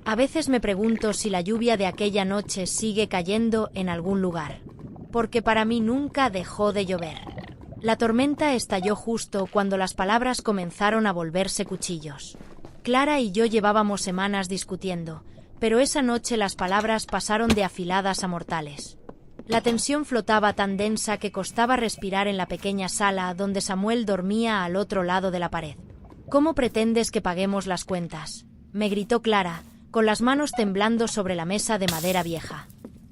A veces me pregunto si la lluvia de aquella noche sigue cayendo en algún lugar. Porque para mí nunca dejó de llover. La tormenta estalló justo cuando las palabras comenzaron a volverse cuchillos. Clara y yo llevábamos semanas discutiendo, pero esa noche las palabras pasaron de afiladas a mortales. La tensión flotaba tan densa que costaba respirar en la pequeña sala donde Samuel dormía al otro lado de la pared. ¿Cómo pretendes que paguemos las cuentas?, me gritó Clara, con las manos temblando sobre la mesa de madera vieja.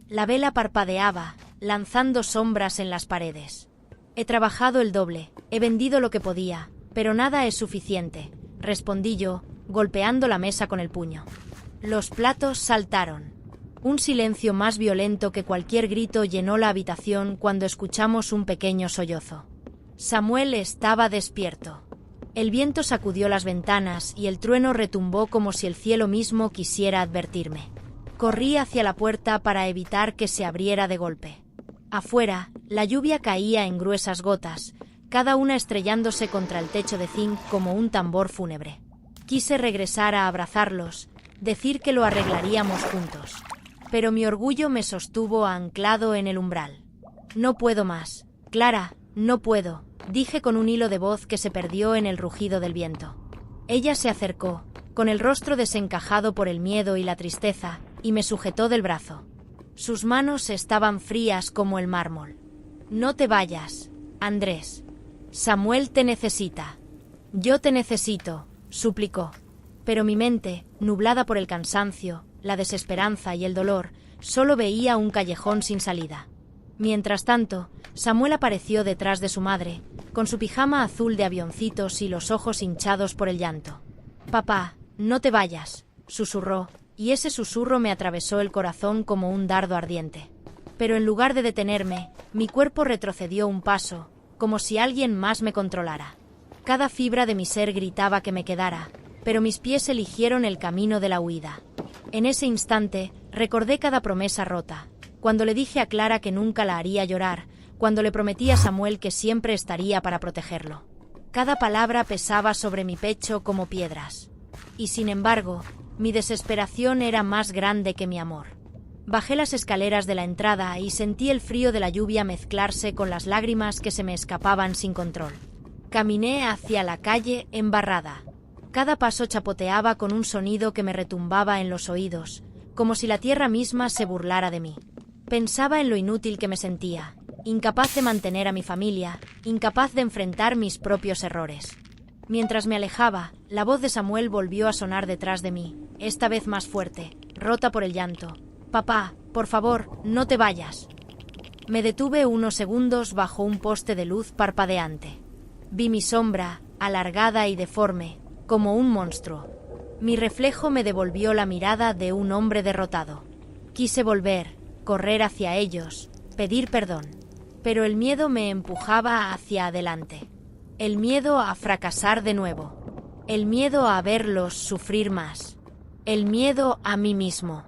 La vela parpadeaba, lanzando sombras en las paredes. He trabajado el doble, he vendido lo que podía, pero nada es suficiente, respondí yo, golpeando la mesa con el puño. Los platos saltaron. Un silencio más violento que cualquier grito llenó la habitación cuando escuchamos un pequeño sollozo. Samuel estaba despierto. El viento sacudió las ventanas y el trueno retumbó como si el cielo mismo quisiera advertirme. Corrí hacia la puerta para evitar que se abriera de golpe. Afuera, la lluvia caía en gruesas gotas, cada una estrellándose contra el techo de zinc como un tambor fúnebre. Quise regresar a abrazarlos, decir que lo arreglaríamos juntos. Pero mi orgullo me sostuvo anclado en el umbral. No puedo más. Clara, no puedo, dije con un hilo de voz que se perdió en el rugido del viento. Ella se acercó, con el rostro desencajado por el miedo y la tristeza, y me sujetó del brazo. Sus manos estaban frías como el mármol. No te vayas, Andrés. Samuel te necesita. Yo te necesito, suplicó. Pero mi mente, nublada por el cansancio, la desesperanza y el dolor, solo veía un callejón sin salida. Mientras tanto, Samuel apareció detrás de su madre, con su pijama azul de avioncitos y los ojos hinchados por el llanto. «Papá, no te vayas», susurró, y ese susurro me atravesó el corazón como un dardo ardiente. Pero en lugar de detenerme, mi cuerpo retrocedió un paso, como si alguien más me controlara. Cada fibra de mi ser gritaba que me quedara, pero mis pies eligieron el camino de la huida. En ese instante, recordé cada promesa rota, cuando le dije a Clara que nunca la haría llorar, cuando le prometí a Samuel que siempre estaría para protegerlo. Cada palabra pesaba sobre mi pecho como piedras. Y sin embargo, mi desesperación era más grande que mi amor. Bajé las escaleras de la entrada y sentí el frío de la lluvia mezclarse con las lágrimas que se me escapaban sin control. Caminé hacia la calle embarrada. Cada paso chapoteaba con un sonido que me retumbaba en los oídos, como si la tierra misma se burlara de mí. Pensaba en lo inútil que me sentía, incapaz de mantener a mi familia, incapaz de enfrentar mis propios errores. Mientras me alejaba, la voz de Samuel volvió a sonar detrás de mí, esta vez más fuerte, rota por el llanto. «Papá, por favor, no te vayas». Me detuve unos segundos bajo un poste de luz parpadeante. Vi mi sombra, alargada y deforme, como un monstruo. Mi reflejo me devolvió la mirada de un hombre derrotado. Quise volver, correr hacia ellos, pedir perdón. Pero el miedo me empujaba hacia adelante. El miedo a fracasar de nuevo. El miedo a verlos sufrir más. El miedo a mí mismo.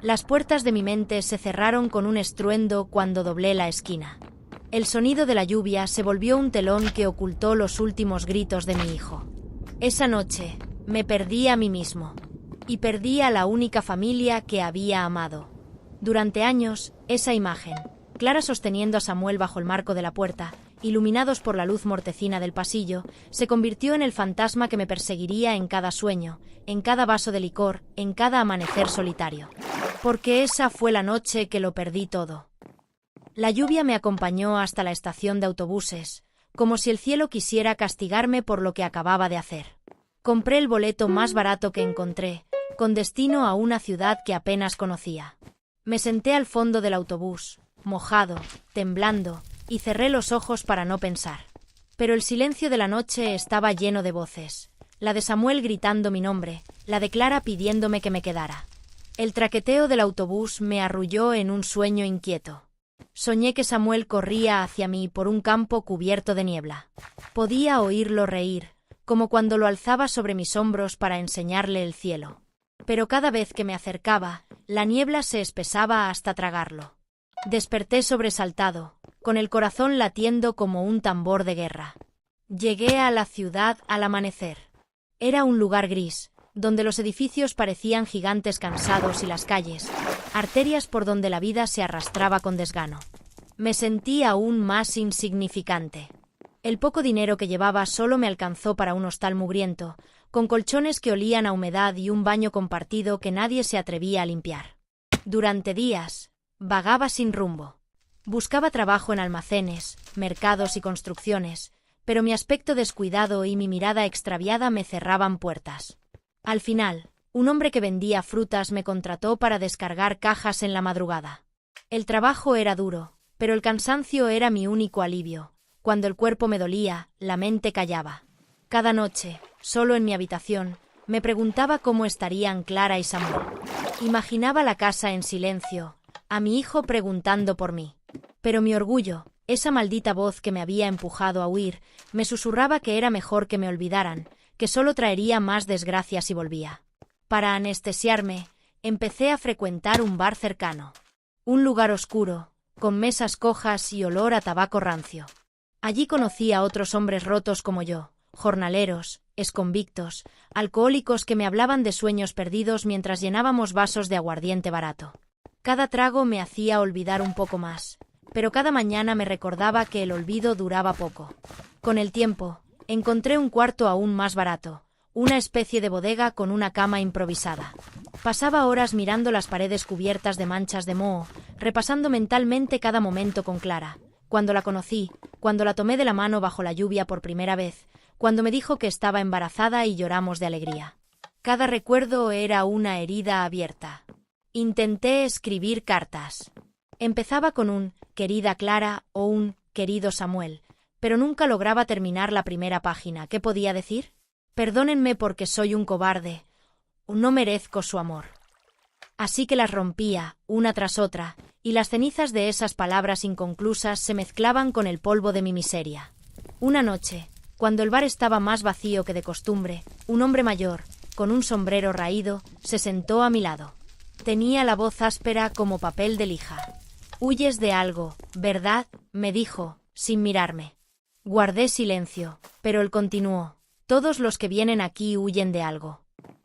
Las puertas de mi mente se cerraron con un estruendo cuando doblé la esquina. El sonido de la lluvia se volvió un telón que ocultó los últimos gritos de mi hijo. Esa noche, me perdí a mí mismo. Y perdí a la única familia que había amado. Durante años, esa imagen, Clara sosteniendo a Samuel bajo el marco de la puerta, iluminados por la luz mortecina del pasillo, se convirtió en el fantasma que me perseguiría en cada sueño, en cada vaso de licor, en cada amanecer solitario. Porque esa fue la noche que lo perdí todo. La lluvia me acompañó hasta la estación de autobuses, como si el cielo quisiera castigarme por lo que acababa de hacer. Compré el boleto más barato que encontré, con destino a una ciudad que apenas conocía. Me senté al fondo del autobús, mojado, temblando, y cerré los ojos para no pensar. Pero el silencio de la noche estaba lleno de voces, la de Samuel gritando mi nombre, la de Clara pidiéndome que me quedara. El traqueteo del autobús me arrulló en un sueño inquieto. Soñé que Samuel corría hacia mí por un campo cubierto de niebla. Podía oírlo reír, como cuando lo alzaba sobre mis hombros para enseñarle el cielo. Pero cada vez que me acercaba, la niebla se espesaba hasta tragarlo. Desperté sobresaltado, con el corazón latiendo como un tambor de guerra. Llegué a la ciudad al amanecer. Era un lugar gris, donde los edificios parecían gigantes cansados y las calles, arterias por donde la vida se arrastraba con desgano. Me sentí aún más insignificante. El poco dinero que llevaba solo me alcanzó para un hostal mugriento, con colchones que olían a humedad y un baño compartido que nadie se atrevía a limpiar. Durante días, vagaba sin rumbo. Buscaba trabajo en almacenes, mercados y construcciones, pero mi aspecto descuidado y mi mirada extraviada me cerraban puertas. Al final, un hombre que vendía frutas me contrató para descargar cajas en la madrugada. El trabajo era duro, pero el cansancio era mi único alivio. Cuando el cuerpo me dolía, la mente callaba. Cada noche, solo en mi habitación, me preguntaba cómo estarían Clara y Samuel. Imaginaba la casa en silencio, a mi hijo preguntando por mí. Pero mi orgullo, esa maldita voz que me había empujado a huir, me susurraba que era mejor que me olvidaran, que solo traería más desgracia si volvía. Para anestesiarme, empecé a frecuentar un bar cercano. Un lugar oscuro, con mesas cojas y olor a tabaco rancio. Allí conocí a otros hombres rotos como yo, jornaleros, exconvictos, alcohólicos que me hablaban de sueños perdidos mientras llenábamos vasos de aguardiente barato. Cada trago me hacía olvidar un poco más, pero cada mañana me recordaba que el olvido duraba poco. Con el tiempo, encontré un cuarto aún más barato, una especie de bodega con una cama improvisada. Pasaba horas mirando las paredes cubiertas de manchas de moho, repasando mentalmente cada momento con Clara. Cuando la conocí, cuando la tomé de la mano bajo la lluvia por primera vez, cuando me dijo que estaba embarazada y lloramos de alegría. Cada recuerdo era una herida abierta. Intenté escribir cartas. Empezaba con un «querida Clara» o un «querido Samuel», pero nunca lograba terminar la primera página. ¿Qué podía decir? Perdónenme porque soy un cobarde, o no merezco su amor. Así que las rompía, una tras otra, y las cenizas de esas palabras inconclusas se mezclaban con el polvo de mi miseria. Una noche, cuando el bar estaba más vacío que de costumbre, un hombre mayor, con un sombrero raído, se sentó a mi lado. Tenía la voz áspera como papel de lija. «Huyes de algo, ¿verdad?», me dijo, sin mirarme. Guardé silencio, pero él continuó. «Todos los que vienen aquí huyen de algo.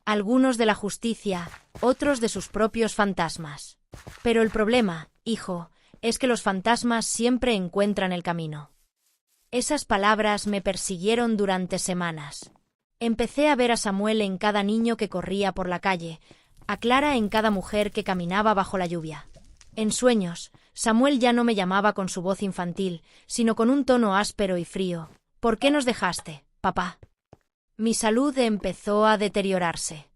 Algunos de la justicia, otros de sus propios fantasmas. Pero el problema, hijo, es que los fantasmas siempre encuentran el camino». Esas palabras me persiguieron durante semanas. Empecé a ver a Samuel en cada niño que corría por la calle, a Clara en cada mujer que caminaba bajo la lluvia. En sueños, Samuel ya no me llamaba con su voz infantil, sino con un tono áspero y frío. «¿Por qué nos dejaste, papá?». Mi salud empezó a deteriorarse.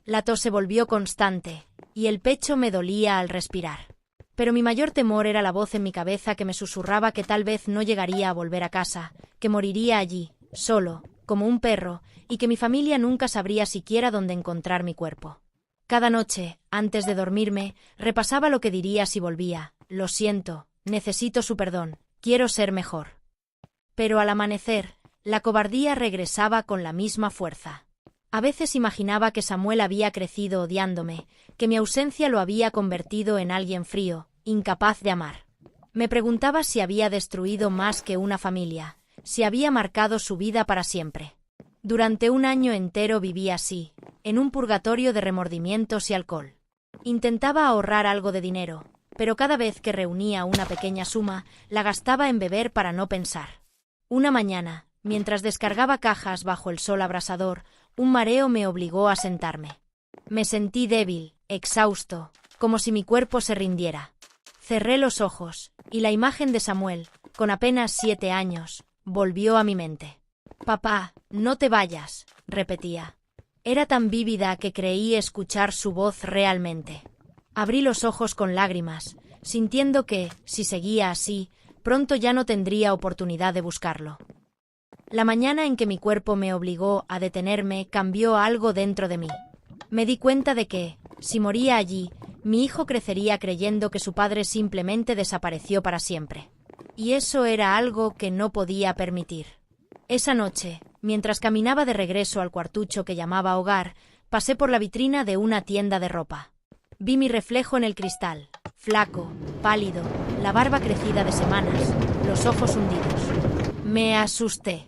La tos se volvió constante, y el pecho me dolía al respirar. Pero mi mayor temor era la voz en mi cabeza que me susurraba que tal vez no llegaría a volver a casa, que moriría allí, solo, como un perro, y que mi familia nunca sabría siquiera dónde encontrar mi cuerpo. Cada noche, antes de dormirme, repasaba lo que diría si volvía. «Lo siento, necesito su perdón, quiero ser mejor». Pero al amanecer, la cobardía regresaba con la misma fuerza. A veces imaginaba que Samuel había crecido odiándome, que mi ausencia lo había convertido en alguien frío, incapaz de amar. Me preguntaba si había destruido más que una familia, si había marcado su vida para siempre. Durante un año entero viví así, en un purgatorio de remordimientos y alcohol. Intentaba ahorrar algo de dinero, pero cada vez que reunía una pequeña suma, la gastaba en beber para no pensar. Una mañana, mientras descargaba cajas bajo el sol abrasador, un mareo me obligó a sentarme. Me sentí débil, exhausto, como si mi cuerpo se rindiera. Cerré los ojos, y la imagen de Samuel, con apenas 7 años, volvió a mi mente. «Papá, no te vayas», repetía. Era tan vívida que creí escuchar su voz realmente. Abrí los ojos con lágrimas, sintiendo que, si seguía así, pronto ya no tendría oportunidad de buscarlo. La mañana en que mi cuerpo me obligó a detenerme cambió algo dentro de mí. Me di cuenta de que, si moría allí, mi hijo crecería creyendo que su padre simplemente desapareció para siempre. Y eso era algo que no podía permitir. Esa noche, mientras caminaba de regreso al cuartucho que llamaba hogar, pasé por la vitrina de una tienda de ropa. Vi mi reflejo en el cristal, flaco, pálido, la barba crecida de semanas, los ojos hundidos. Me asusté.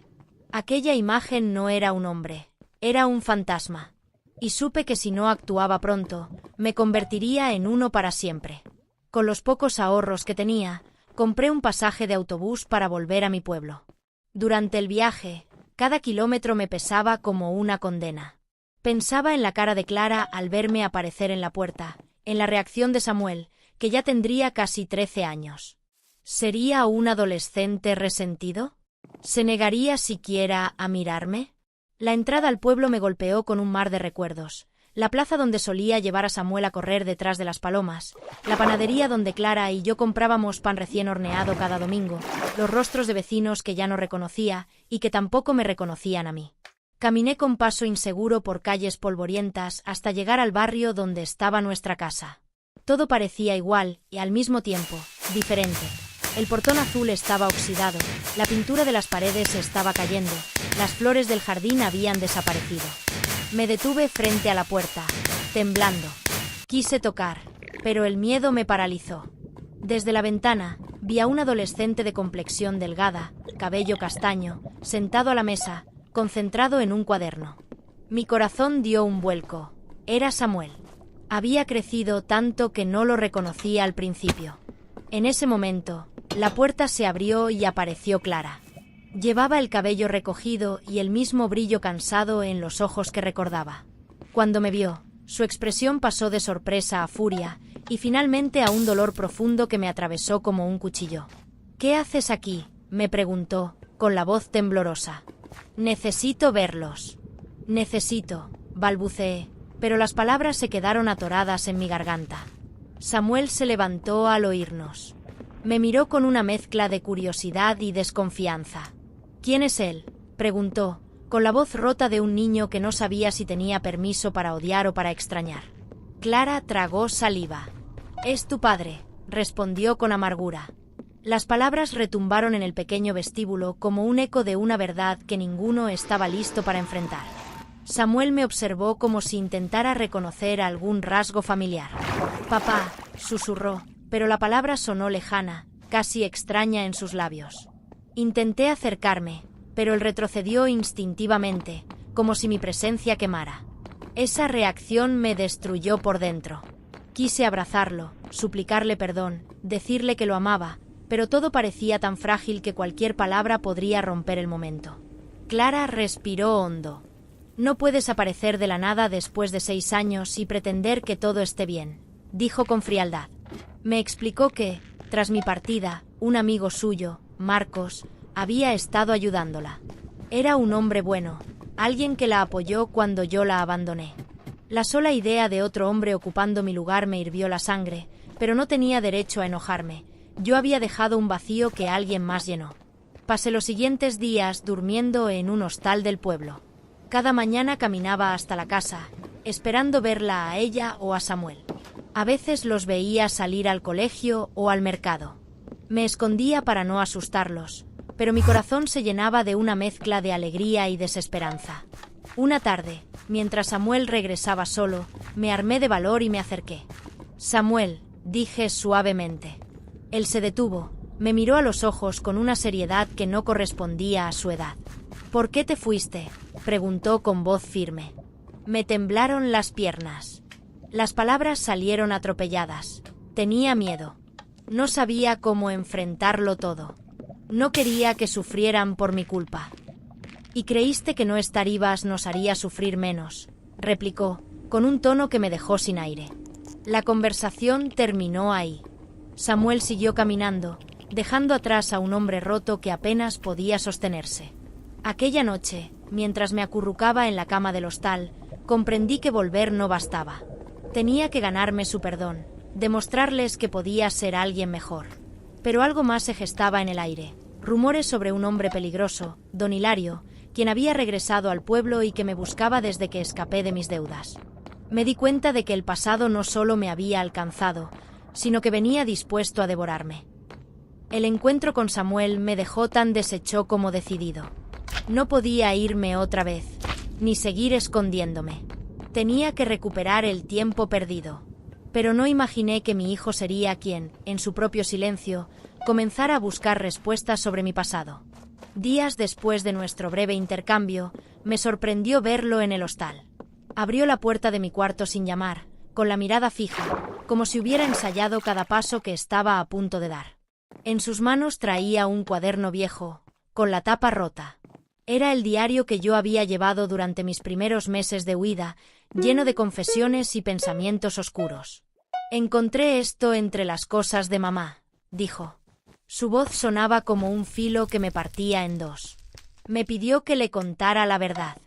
Aquella imagen no era un hombre, era un fantasma. y supe que si no actuaba pronto, me convertiría en uno para siempre. Con los pocos ahorros que tenía, compré un pasaje de autobús para volver a mi pueblo. Durante el viaje, cada kilómetro me pesaba como una condena. Pensaba en la cara de Clara al verme aparecer en la puerta, en la reacción de Samuel, que ya tendría casi 13 años. ¿Sería un adolescente resentido? ¿Se negaría siquiera a mirarme? La entrada al pueblo me golpeó con un mar de recuerdos. La plaza donde solía llevar a Samuel a correr detrás de las palomas, la panadería donde Clara y yo comprábamos pan recién horneado cada domingo, los rostros de vecinos que ya no reconocía y que tampoco me reconocían a mí. Caminé con paso inseguro por calles polvorientas hasta llegar al barrio donde estaba nuestra casa. Todo parecía igual y, al mismo tiempo, diferente. El portón azul estaba oxidado, la pintura de las paredes estaba cayendo, las flores del jardín habían desaparecido. Me detuve frente a la puerta, temblando. Quise tocar, pero el miedo me paralizó. Desde la ventana, vi a un adolescente de complexión delgada, cabello castaño, sentado a la mesa, concentrado en un cuaderno. Mi corazón dio un vuelco. Era Samuel. Había crecido tanto que no lo reconocí al principio. En ese momento, la puerta se abrió y apareció Clara. Llevaba el cabello recogido y el mismo brillo cansado en los ojos que recordaba. Cuando me vio, su expresión pasó de sorpresa a furia y finalmente a un dolor profundo que me atravesó como un cuchillo. «¿Qué haces aquí?», me preguntó, con la voz temblorosa. «Necesito verlos». «Necesito», balbuceé, pero las palabras se quedaron atoradas en mi garganta. Samuel se levantó al oírnos. Me miró con una mezcla de curiosidad y desconfianza. «¿Quién es él?», preguntó, con la voz rota de un niño que no sabía si tenía permiso para odiar o para extrañar. Clara tragó saliva. «Es tu padre», respondió con amargura. Las palabras retumbaron en el pequeño vestíbulo como un eco de una verdad que ninguno estaba listo para enfrentar. Samuel me observó como si intentara reconocer algún rasgo familiar. «Papá», susurró, pero la palabra sonó lejana, casi extraña en sus labios. Intenté acercarme, pero él retrocedió instintivamente, como si mi presencia quemara. Esa reacción me destruyó por dentro. Quise abrazarlo, suplicarle perdón, decirle que lo amaba, pero todo parecía tan frágil que cualquier palabra podría romper el momento. Clara respiró hondo. «No puedes aparecer de la nada después de 6 años y pretender que todo esté bien», dijo con frialdad. Me explicó que, tras mi partida, un amigo suyo, Marcos, había estado ayudándola. Era un hombre bueno, alguien que la apoyó cuando yo la abandoné. La sola idea de otro hombre ocupando mi lugar me hirvió la sangre, pero no tenía derecho a enojarme. Yo había dejado un vacío que alguien más llenó. Pasé los siguientes días durmiendo en un hostal del pueblo. Cada mañana caminaba hasta la casa, esperando verla a ella o a Samuel. A veces los veía salir al colegio o al mercado. Me escondía para no asustarlos, pero mi corazón se llenaba de una mezcla de alegría y desesperanza. Una tarde, mientras Samuel regresaba solo, me armé de valor y me acerqué. «Samuel», dije suavemente. Él se detuvo, me miró a los ojos con una seriedad que no correspondía a su edad. «¿Por qué te fuiste?», preguntó con voz firme. Me temblaron las piernas. Las palabras salieron atropelladas. Tenía miedo. No sabía cómo enfrentarlo todo. No quería que sufrieran por mi culpa. «¿Y creíste que no estar vivas nos haría sufrir menos?», replicó, con un tono que me dejó sin aire. La conversación terminó ahí. Samuel siguió caminando, dejando atrás a un hombre roto que apenas podía sostenerse. Aquella noche, mientras me acurrucaba en la cama del hostal, comprendí que volver no bastaba. Tenía que ganarme su perdón, demostrarles que podía ser alguien mejor. Pero algo más se gestaba en el aire. Rumores sobre un hombre peligroso, don Hilario, quien había regresado al pueblo y que me buscaba desde que escapé de mis deudas. Me di cuenta de que el pasado no solo me había alcanzado, sino que venía dispuesto a devorarme. El encuentro con Samuel me dejó tan deshecho como decidido. No podía irme otra vez, ni seguir escondiéndome. Tenía que recuperar el tiempo perdido. Pero no imaginé que mi hijo sería quien, en su propio silencio, comenzara a buscar respuestas sobre mi pasado. Días después de nuestro breve intercambio, me sorprendió verlo en el hostal. Abrió la puerta de mi cuarto sin llamar, con la mirada fija, como si hubiera ensayado cada paso que estaba a punto de dar. En sus manos traía un cuaderno viejo, con la tapa rota. Era el diario que yo había llevado durante mis primeros meses de huida, lleno de confesiones y pensamientos oscuros. «Encontré esto entre las cosas de mamá», dijo. Su voz sonaba como un filo que me partía en dos. Me pidió que le contara la verdad.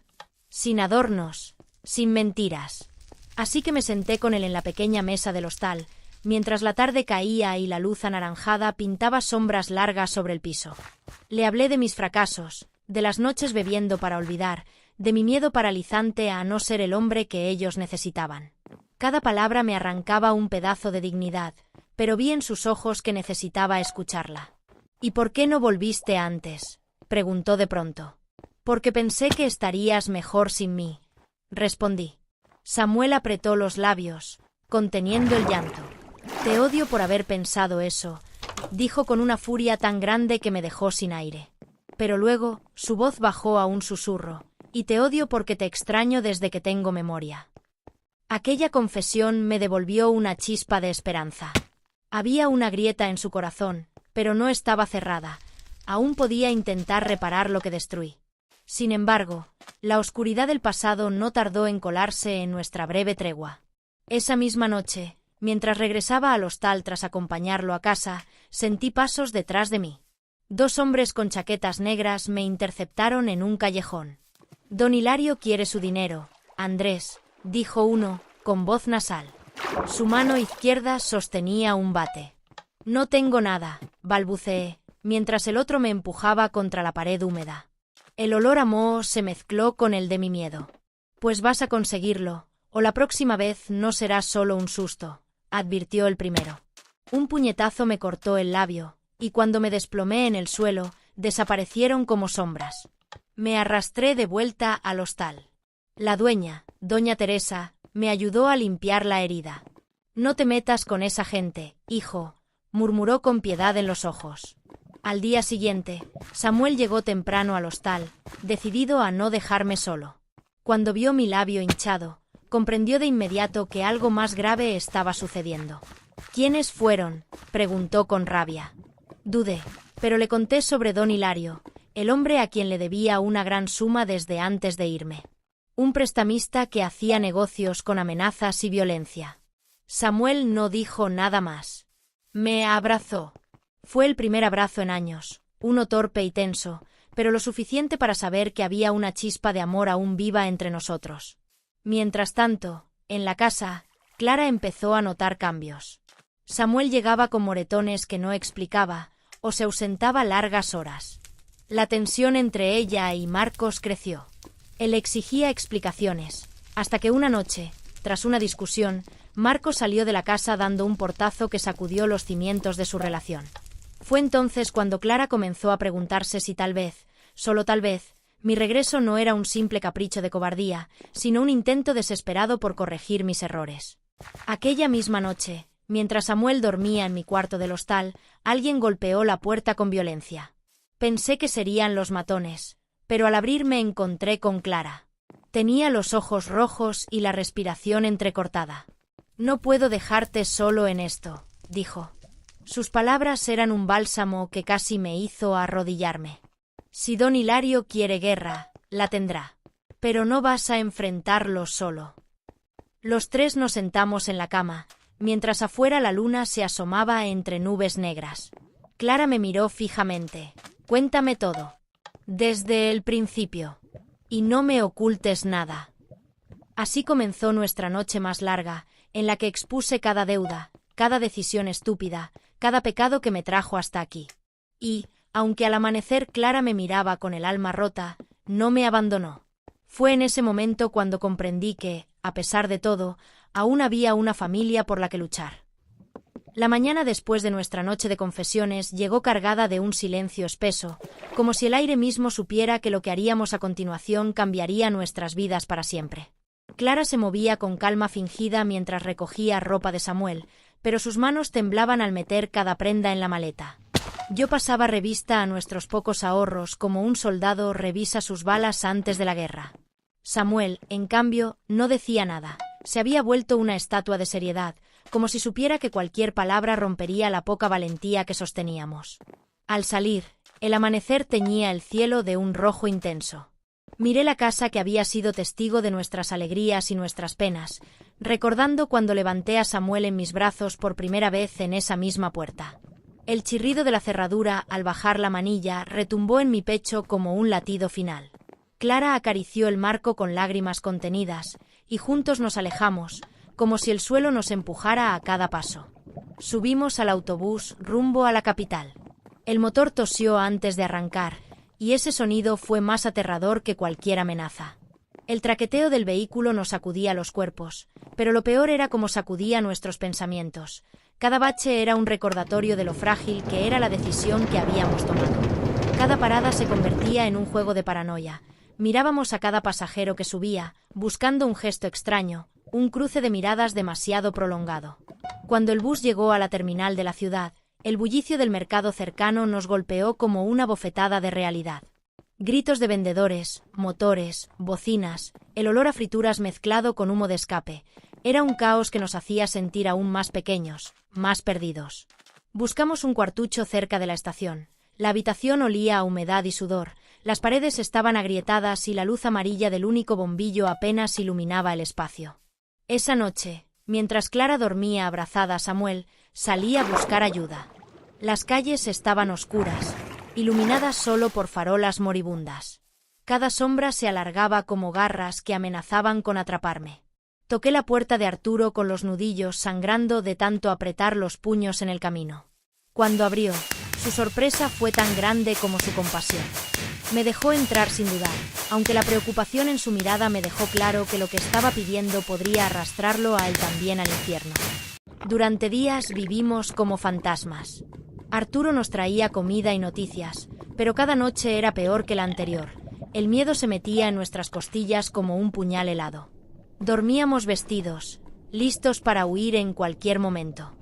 Sin adornos, sin mentiras. Así que me senté con él en la pequeña mesa del hostal, mientras la tarde caía y la luz anaranjada pintaba sombras largas sobre el piso. Le hablé de mis fracasos, de las noches bebiendo para olvidar, de mi miedo paralizante a no ser el hombre que ellos necesitaban. Cada palabra me arrancaba un pedazo de dignidad, pero vi en sus ojos que necesitaba escucharla. «¿Y por qué no volviste antes?», preguntó de pronto. «Porque pensé que estarías mejor sin mí», respondí. Samuel apretó los labios, conteniendo el llanto. «Te odio por haber pensado eso», dijo con una furia tan grande que me dejó sin aire. Pero luego, su voz bajó a un susurro. «Y te odio porque te extraño desde que tengo memoria». Aquella confesión me devolvió una chispa de esperanza. Había una grieta en su corazón, pero no estaba cerrada. Aún podía intentar reparar lo que destruí. Sin embargo, la oscuridad del pasado no tardó en colarse en nuestra breve tregua. Esa misma noche, mientras regresaba al hostal tras acompañarlo a casa, sentí pasos detrás de mí. 2 hombres con chaquetas negras me interceptaron en un callejón. «Don Hilario quiere su dinero, Andrés», dijo uno, con voz nasal. Su mano izquierda sostenía un bate. «No tengo nada», balbuceé, mientras el otro me empujaba contra la pared húmeda. El olor a moho se mezcló con el de mi miedo. «Pues vas a conseguirlo, o la próxima vez no será solo un susto», advirtió el primero. Un puñetazo me cortó el labio, y cuando me desplomé en el suelo, desaparecieron como sombras. Me arrastré de vuelta al hostal. La dueña, doña Teresa, me ayudó a limpiar la herida. «No te metas con esa gente, hijo», murmuró con piedad en los ojos. Al día siguiente, Samuel llegó temprano al hostal, decidido a no dejarme solo. Cuando vio mi labio hinchado, comprendió de inmediato que algo más grave estaba sucediendo. «¿Quiénes fueron?», preguntó con rabia. Dudé, pero le conté sobre don Hilario, el hombre a quien le debía una gran suma desde antes de irme. Un prestamista que hacía negocios con amenazas y violencia. Samuel no dijo nada más. Me abrazó. Fue el primer abrazo en años, uno torpe y tenso, pero lo suficiente para saber que había una chispa de amor aún viva entre nosotros. Mientras tanto, en la casa, Clara empezó a notar cambios. Samuel llegaba con moretones que no explicaba, o se ausentaba largas horas. La tensión entre ella y Marcos creció. Él exigía explicaciones, hasta que una noche, tras una discusión, Marcos salió de la casa dando un portazo que sacudió los cimientos de su relación. Fue entonces cuando Clara comenzó a preguntarse si tal vez, solo tal vez, mi regreso no era un simple capricho de cobardía, sino un intento desesperado por corregir mis errores. Aquella misma noche, mientras Samuel dormía en mi cuarto del hostal, alguien golpeó la puerta con violencia. Pensé que serían los matones, pero al abrir me encontré con Clara. Tenía los ojos rojos y la respiración entrecortada. «No puedo dejarte solo en esto», dijo. Sus palabras eran un bálsamo que casi me hizo arrodillarme. «Si don Hilario quiere guerra, la tendrá. Pero no vas a enfrentarlo solo». Los 3 nos sentamos en la cama, mientras afuera la luna se asomaba entre nubes negras. Clara me miró fijamente. «Cuéntame todo. Desde el principio. Y no me ocultes nada». Así comenzó nuestra noche más larga, en la que expuse cada deuda, cada decisión estúpida, cada pecado que me trajo hasta aquí. Y, aunque al amanecer Clara me miraba con el alma rota, no me abandonó. Fue en ese momento cuando comprendí que, a pesar de todo, aún había una familia por la que luchar. La mañana después de nuestra noche de confesiones llegó cargada de un silencio espeso, como si el aire mismo supiera que lo que haríamos a continuación cambiaría nuestras vidas para siempre. Clara se movía con calma fingida mientras recogía ropa de Samuel, pero sus manos temblaban al meter cada prenda en la maleta. Yo pasaba revista a nuestros pocos ahorros como un soldado revisa sus balas antes de la guerra. Samuel, en cambio, no decía nada. Se había vuelto una estatua de seriedad, como si supiera que cualquier palabra rompería la poca valentía que sosteníamos. Al salir, el amanecer teñía el cielo de un rojo intenso. Miré la casa que había sido testigo de nuestras alegrías y nuestras penas, recordando cuando levanté a Samuel en mis brazos por primera vez en esa misma puerta. El chirrido de la cerradura al bajar la manilla retumbó en mi pecho como un latido final. Clara acarició el marco con lágrimas contenidas, y juntos nos alejamos, como si el suelo nos empujara a cada paso. Subimos al autobús rumbo a la capital. El motor tosió antes de arrancar, y ese sonido fue más aterrador que cualquier amenaza. El traqueteo del vehículo nos sacudía los cuerpos, pero lo peor era cómo sacudía nuestros pensamientos. Cada bache era un recordatorio de lo frágil que era la decisión que habíamos tomado. Cada parada se convertía en un juego de paranoia. Mirábamos a cada pasajero que subía, buscando un gesto extraño, un cruce de miradas demasiado prolongado. Cuando el bus llegó a la terminal de la ciudad, el bullicio del mercado cercano nos golpeó como una bofetada de realidad. Gritos de vendedores, motores, bocinas, el olor a frituras mezclado con humo de escape. Era un caos que nos hacía sentir aún más pequeños, más perdidos. Buscamos un cuartucho cerca de la estación. La habitación olía a humedad y sudor. Las paredes estaban agrietadas y la luz amarilla del único bombillo apenas iluminaba el espacio. Esa noche, mientras Clara dormía abrazada a Samuel, salí a buscar ayuda. Las calles estaban oscuras, iluminadas solo por farolas moribundas. Cada sombra se alargaba como garras que amenazaban con atraparme. Toqué la puerta de Arturo con los nudillos sangrando de tanto apretar los puños en el camino. Cuando abrió, su sorpresa fue tan grande como su compasión. Me dejó entrar sin dudar, aunque la preocupación en su mirada me dejó claro que lo que estaba pidiendo podría arrastrarlo a él también al infierno. Durante días vivimos como fantasmas. Arturo nos traía comida y noticias, pero cada noche era peor que la anterior. El miedo se metía en nuestras costillas como un puñal helado. Dormíamos vestidos, listos para huir en cualquier momento.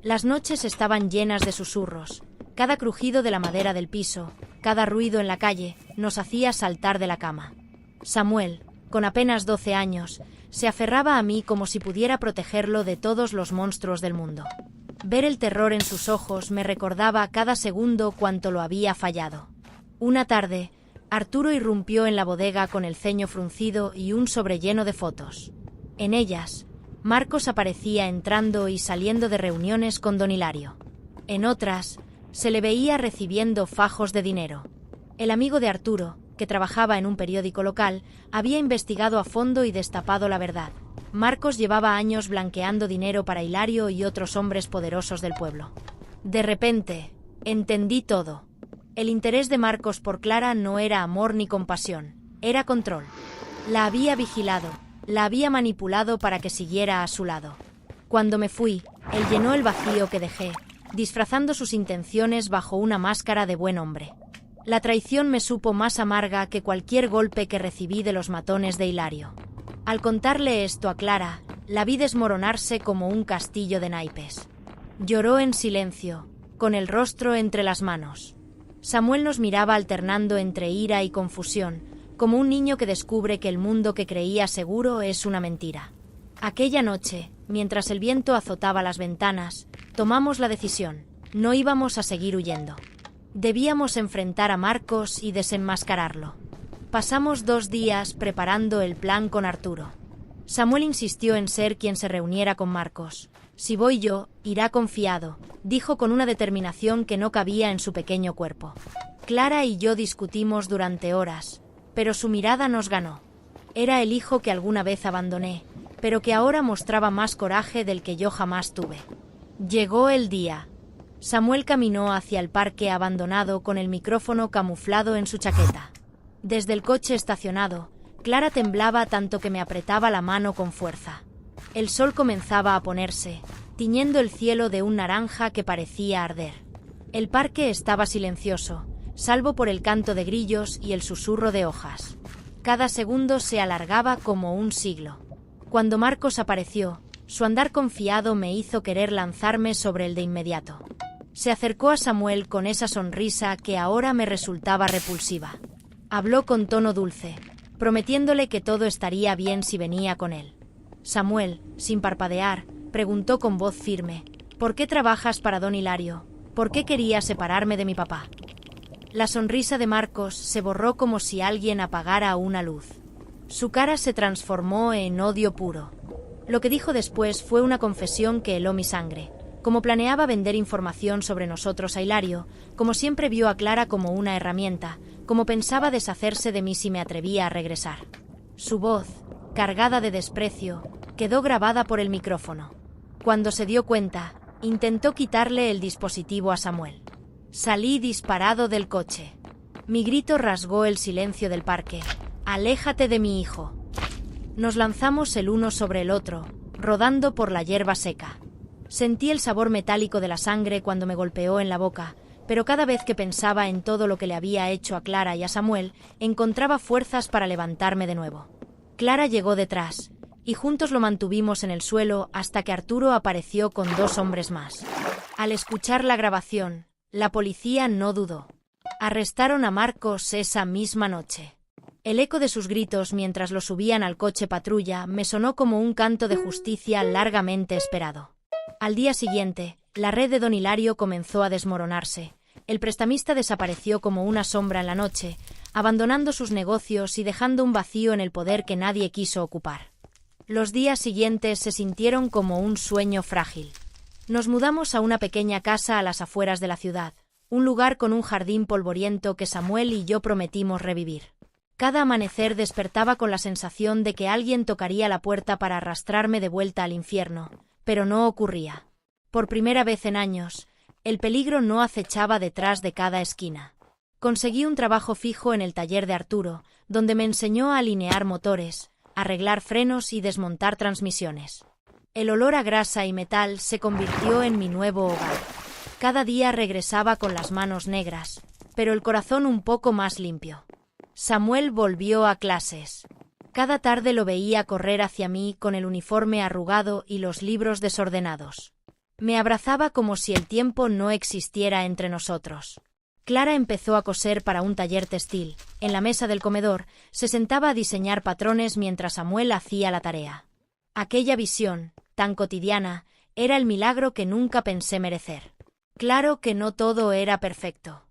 Las noches estaban llenas de susurros. Cada crujido de la madera del piso, cada ruido en la calle, nos hacía saltar de la cama. Samuel, con apenas 12 años, se aferraba a mí como si pudiera protegerlo de todos los monstruos del mundo. Ver el terror en sus ojos me recordaba cada segundo cuánto lo había fallado. Una tarde, Arturo irrumpió en la bodega con el ceño fruncido y un sobre lleno de fotos. En ellas, Marcos aparecía entrando y saliendo de reuniones con don Hilario. En otras, se le veía recibiendo fajos de dinero. El amigo de Arturo, que trabajaba en un periódico local, había investigado a fondo y destapado la verdad. Marcos llevaba años blanqueando dinero para Hilario y otros hombres poderosos del pueblo. De repente, entendí todo. El interés de Marcos por Clara no era amor ni compasión, era control. La había vigilado, la había manipulado para que siguiera a su lado. Cuando me fui, él llenó el vacío que dejé, disfrazando sus intenciones bajo una máscara de buen hombre. La traición me supo más amarga que cualquier golpe que recibí de los matones de Hilario. Al contarle esto a Clara, la vi desmoronarse como un castillo de naipes. Lloró en silencio, con el rostro entre las manos. Samuel nos miraba alternando entre ira y confusión, como un niño que descubre que el mundo que creía seguro es una mentira. Aquella noche, mientras el viento azotaba las ventanas, tomamos la decisión. No íbamos a seguir huyendo. Debíamos enfrentar a Marcos y desenmascararlo. Pasamos 2 días preparando el plan con Arturo. Samuel insistió en ser quien se reuniera con Marcos. Si voy yo, irá confiado, dijo con una determinación que no cabía en su pequeño cuerpo. Clara y yo discutimos durante horas, pero su mirada nos ganó. Era el hijo que alguna vez abandoné, pero que ahora mostraba más coraje del que yo jamás tuve. Llegó el día. Samuel caminó hacia el parque abandonado con el micrófono camuflado en su chaqueta. Desde el coche estacionado, Clara temblaba tanto que me apretaba la mano con fuerza. El sol comenzaba a ponerse, tiñendo el cielo de un naranja que parecía arder. El parque estaba silencioso, salvo por el canto de grillos y el susurro de hojas. Cada segundo se alargaba como un siglo. Cuando Marcos apareció, su andar confiado me hizo querer lanzarme sobre él de inmediato. Se acercó a Samuel con esa sonrisa que ahora me resultaba repulsiva. Habló con tono dulce. prometiéndole que todo estaría bien si venía con él. Samuel, sin parpadear, preguntó con voz firme: «¿Por qué trabajas para don Hilario? ¿Por qué querías separarme de mi papá?». La sonrisa de Marcos se borró como si alguien apagara una luz. Su cara se transformó en odio puro. Lo que dijo después fue una confesión que heló mi sangre. Como planeaba vender información sobre nosotros a Hilario, como siempre vio a Clara como una herramienta, como pensaba deshacerse de mí si me atrevía a regresar. Su voz, cargada de desprecio, quedó grabada por el micrófono. Cuando se dio cuenta, intentó quitarle el dispositivo a Samuel. Salí disparado del coche. Mi grito rasgó el silencio del parque. «¡Aléjate de mi hijo!». Nos lanzamos el uno sobre el otro, rodando por la hierba seca. Sentí el sabor metálico de la sangre cuando me golpeó en la boca, pero cada vez que pensaba en todo lo que le había hecho a Clara y a Samuel, encontraba fuerzas para levantarme de nuevo. Clara llegó detrás, y juntos lo mantuvimos en el suelo hasta que Arturo apareció con 2 hombres más. Al escuchar la grabación, la policía no dudó. Arrestaron a Marcos esa misma noche. El eco de sus gritos mientras lo subían al coche patrulla me sonó como un canto de justicia largamente esperado. Al día siguiente, la red de don Hilario comenzó a desmoronarse. El prestamista desapareció como una sombra en la noche, abandonando sus negocios y dejando un vacío en el poder que nadie quiso ocupar. Los días siguientes se sintieron como un sueño frágil. Nos mudamos a una pequeña casa a las afueras de la ciudad, un lugar con un jardín polvoriento que Samuel y yo prometimos revivir. Cada amanecer despertaba con la sensación de que alguien tocaría la puerta para arrastrarme de vuelta al infierno, pero no ocurría. Por primera vez en años, el peligro no acechaba detrás de cada esquina. Conseguí un trabajo fijo en el taller de Arturo, donde me enseñó a alinear motores, arreglar frenos y desmontar transmisiones. El olor a grasa y metal se convirtió en mi nuevo hogar. Cada día regresaba con las manos negras, pero el corazón un poco más limpio. Samuel volvió a clases. Cada tarde lo veía correr hacia mí con el uniforme arrugado y los libros desordenados. Me abrazaba como si el tiempo no existiera entre nosotros. Clara empezó a coser para un taller textil. En la mesa del comedor, se sentaba a diseñar patrones mientras Samuel hacía la tarea. Aquella visión, tan cotidiana, era el milagro que nunca pensé merecer. Claro que no todo era perfecto.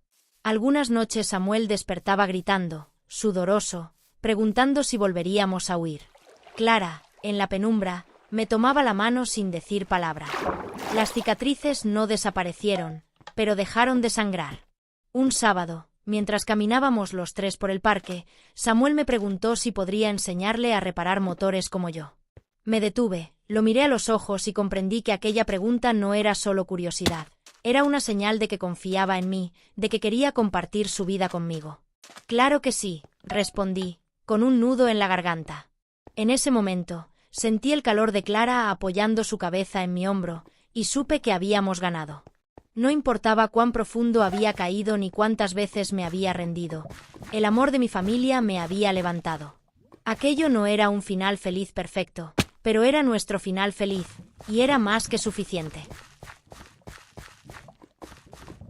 Algunas noches Samuel despertaba gritando, sudoroso, preguntando si volveríamos a huir. Clara, en la penumbra, me tomaba la mano sin decir palabra. Las cicatrices no desaparecieron, pero dejaron de sangrar. Un sábado, mientras caminábamos los 3 por el parque, Samuel me preguntó si podría enseñarle a reparar motores como yo. Me detuve, lo miré a los ojos y comprendí que aquella pregunta no era solo curiosidad. Era una señal de que confiaba en mí, de que quería compartir su vida conmigo. «Claro que sí», respondí, con un nudo en la garganta. En ese momento, sentí el calor de Clara apoyando su cabeza en mi hombro, y supe que habíamos ganado. No importaba cuán profundo había caído ni cuántas veces me había rendido. El amor de mi familia me había levantado. Aquello no era un final feliz perfecto, pero era nuestro final feliz, y era más que suficiente.